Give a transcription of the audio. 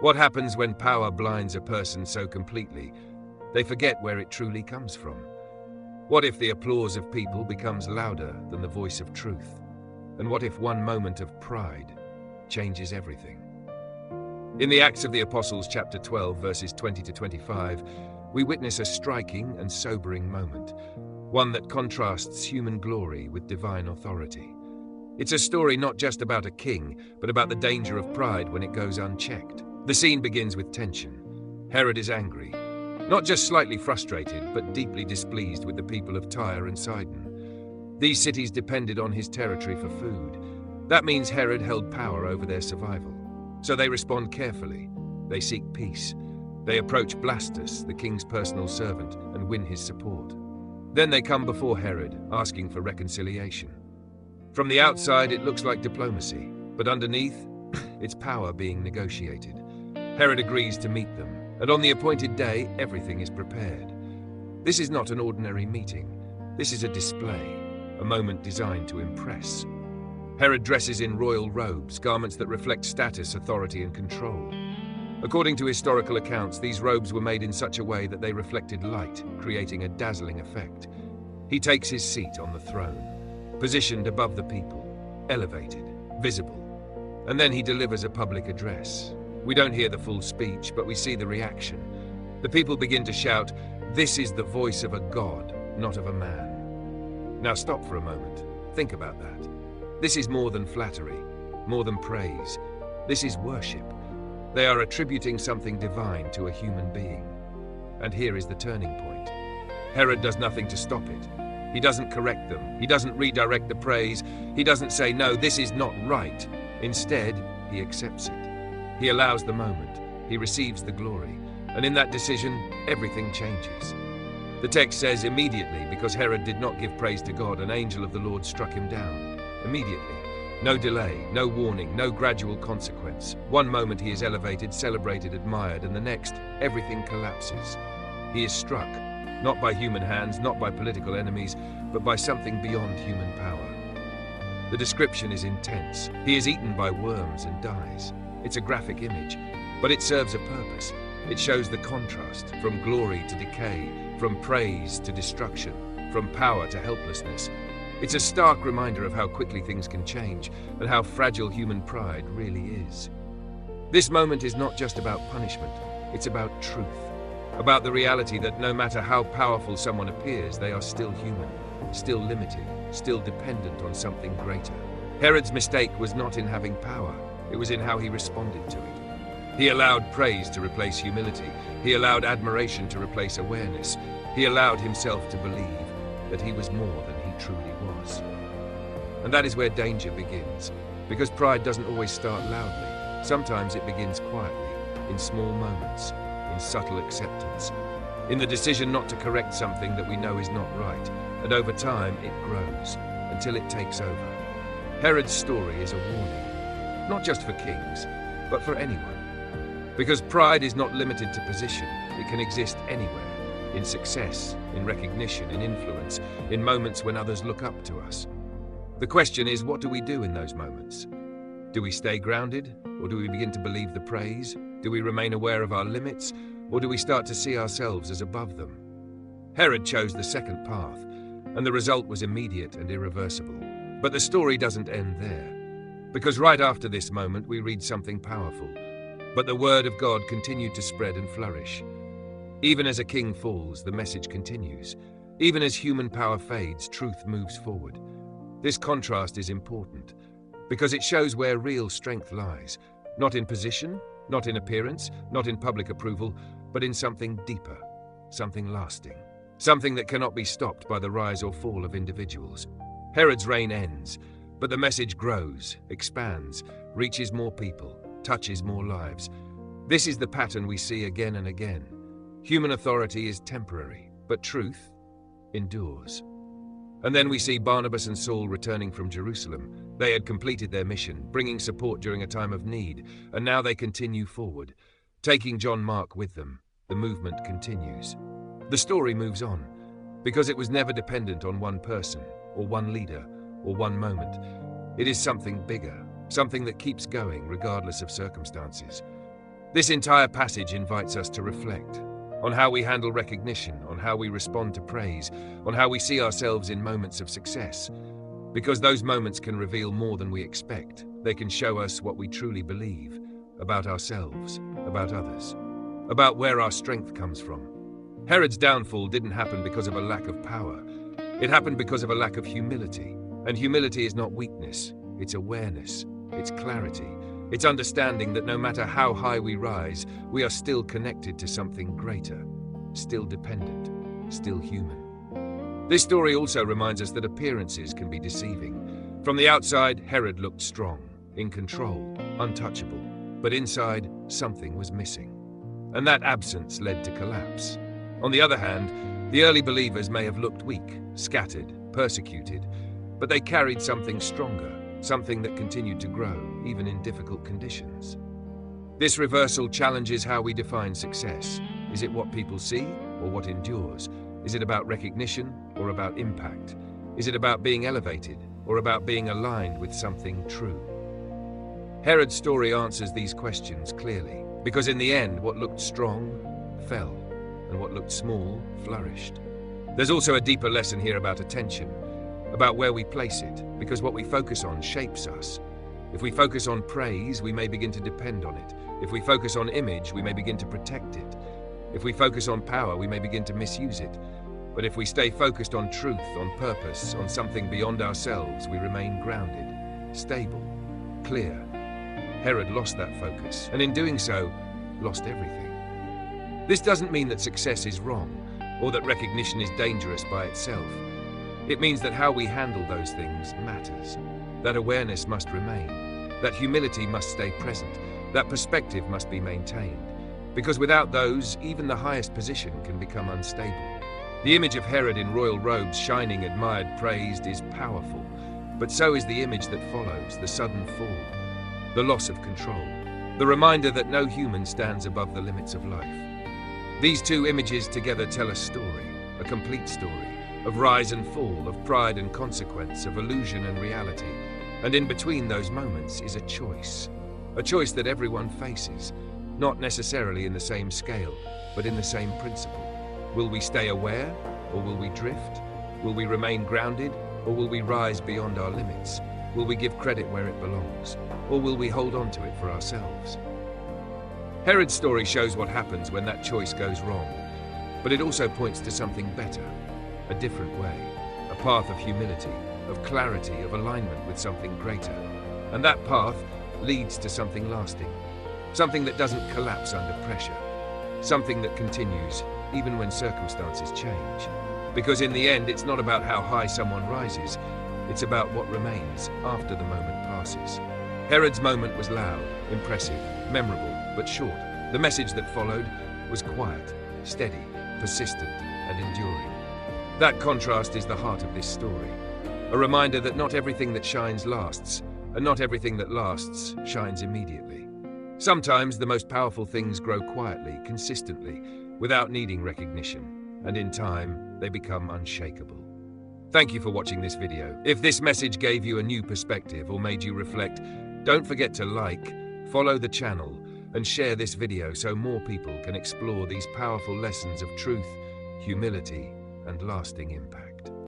What happens when power blinds a person so completely, they forget where it truly comes from? What if the applause of people becomes louder than the voice of truth? And what if one moment of pride changes everything? In the Acts of the Apostles, chapter 12, verses 20 to 25, we witness a striking and sobering moment, one that contrasts human glory with divine authority. It's a story not just about a king, but about the danger of pride when it goes unchecked. The scene begins with tension. Herod is angry, not just slightly frustrated, but deeply displeased with the people of Tyre and Sidon. These cities depended on his territory for food. That means Herod held power over their survival. So they respond carefully. They seek peace. They approach Blastus, the king's personal servant, and win his support. Then they come before Herod, asking for reconciliation. From the outside, it looks like diplomacy, but underneath, it's power being negotiated. Herod agrees to meet them, and on the appointed day, everything is prepared. This is not an ordinary meeting. This is a display, a moment designed to impress. Herod dresses in royal robes, garments that reflect status, authority, and control. According to historical accounts, these robes were made in such a way that they reflected light, creating a dazzling effect. He takes his seat on the throne, positioned above the people, elevated, visible. And then he delivers a public address. We don't hear the full speech, but we see the reaction. The people begin to shout, "This is the voice of a god, not of a man." Now stop for a moment. Think about that. This is more than flattery, more than praise. This is worship. They are attributing something divine to a human being. And here is the turning point. Herod does nothing to stop it. He doesn't correct them. He doesn't redirect the praise. He doesn't say, "No, this is not right." Instead, he accepts it. He allows the moment. He receives the glory. And in that decision, everything changes. The text says, immediately, because Herod did not give praise to God, an angel of the Lord struck him down. Immediately. No delay, no warning, no gradual consequence. One moment he is elevated, celebrated, admired, and the next, everything collapses. He is struck, not by human hands, not by political enemies, but by something beyond human power. The description is intense. He is eaten by worms and dies. It's a graphic image, but it serves a purpose. It shows the contrast from glory to decay, from praise to destruction, from power to helplessness. It's a stark reminder of how quickly things can change and how fragile human pride really is. This moment is not just about punishment, it's about truth, about the reality that no matter how powerful someone appears, they are still human, still limited, still dependent on something greater. Herod's mistake was not in having power, it was in how he responded to it. He allowed praise to replace humility. He allowed admiration to replace awareness. He allowed himself to believe that he was more than he truly was. And that is where danger begins, because pride doesn't always start loudly. Sometimes it begins quietly, in small moments, in subtle acceptance, in the decision not to correct something that we know is not right, and over time it grows, until it takes over. Herod's story is a warning, not just for kings, but for anyone. Because pride is not limited to position, it can exist anywhere, in success, in recognition, in influence, in moments when others look up to us. The question is, what do we do in those moments? Do we stay grounded, or do we begin to believe the praise? Do we remain aware of our limits, or do we start to see ourselves as above them? Herod chose the second path, and the result was immediate and irreversible. But the story doesn't end there, because right after this moment we read something powerful. But the word of God continued to spread and flourish. Even as a king falls, the message continues. Even as human power fades, truth moves forward. This contrast is important, because it shows where real strength lies, not in position, not in appearance, not in public approval, but in something deeper, something lasting, something that cannot be stopped by the rise or fall of individuals. Herod's reign ends, but the message grows, expands, reaches more people, touches more lives. This is the pattern we see again and again. Human authority is temporary, but truth endures. And then we see Barnabas and Saul returning from Jerusalem. They had completed their mission, bringing support during a time of need, and now they continue forward. Taking John Mark with them, the movement continues. The story moves on, because it was never dependent on one person, or one leader, or one moment. It is something bigger, something that keeps going regardless of circumstances. This entire passage invites us to reflect on how we handle recognition, on how we respond to praise, on how we see ourselves in moments of success. Because those moments can reveal more than we expect. They can show us what we truly believe about ourselves, about others, about where our strength comes from. Herod's downfall didn't happen because of a lack of power. It happened because of a lack of humility. And humility is not weakness, it's awareness, it's clarity. It's understanding that no matter how high we rise, we are still connected to something greater, still dependent, still human. This story also reminds us that appearances can be deceiving. From the outside, Herod looked strong, in control, untouchable. But inside, something was missing. And that absence led to collapse. On the other hand, the early believers may have looked weak, scattered, persecuted, but they carried something stronger, something that continued to grow, even in difficult conditions. This reversal challenges how we define success. Is it what people see, or what endures? Is it about recognition, or about impact? Is it about being elevated, or about being aligned with something true? Herod's story answers these questions clearly, because in the end, what looked strong fell, and what looked small flourished. There's also a deeper lesson here about attention, about where we place it, because what we focus on shapes us. If we focus on praise, we may begin to depend on it. If we focus on image, we may begin to protect it. If we focus on power, we may begin to misuse it. But if we stay focused on truth, on purpose, on something beyond ourselves, we remain grounded, stable, clear. Herod lost that focus, and in doing so, lost everything. This doesn't mean that success is wrong, or that recognition is dangerous by itself. It means that how we handle those things matters. That awareness must remain. That humility must stay present. That perspective must be maintained. Because without those, even the highest position can become unstable. The image of Herod in royal robes, shining, admired, praised, is powerful. But so is the image that follows, the sudden fall, the loss of control, the reminder that no human stands above the limits of life. These two images together tell a story, a complete story, of rise and fall, of pride and consequence, of illusion and reality. And in between those moments is a choice that everyone faces, not necessarily in the same scale, but in the same principle. Will we stay aware, or will we drift? Will we remain grounded, or will we rise beyond our limits? Will we give credit where it belongs, or will we hold on to it for ourselves? Herod's story shows what happens when that choice goes wrong, but it also points to something better, a different way, a path of humility, of clarity, of alignment with something greater. And that path leads to something lasting, something that doesn't collapse under pressure, something that continues even when circumstances change. Because in the end, it's not about how high someone rises, it's about what remains after the moment passes. Herod's moment was loud, impressive, memorable, but short. The message that followed was quiet, steady, persistent, and enduring. That contrast is the heart of this story, a reminder that not everything that shines lasts, and not everything that lasts shines immediately. Sometimes the most powerful things grow quietly, consistently, without needing recognition, and in time, they become unshakable. Thank you for watching this video. If this message gave you a new perspective or made you reflect, don't forget to like, follow the channel, and share this video so more people can explore these powerful lessons of truth, humility, and lasting impact.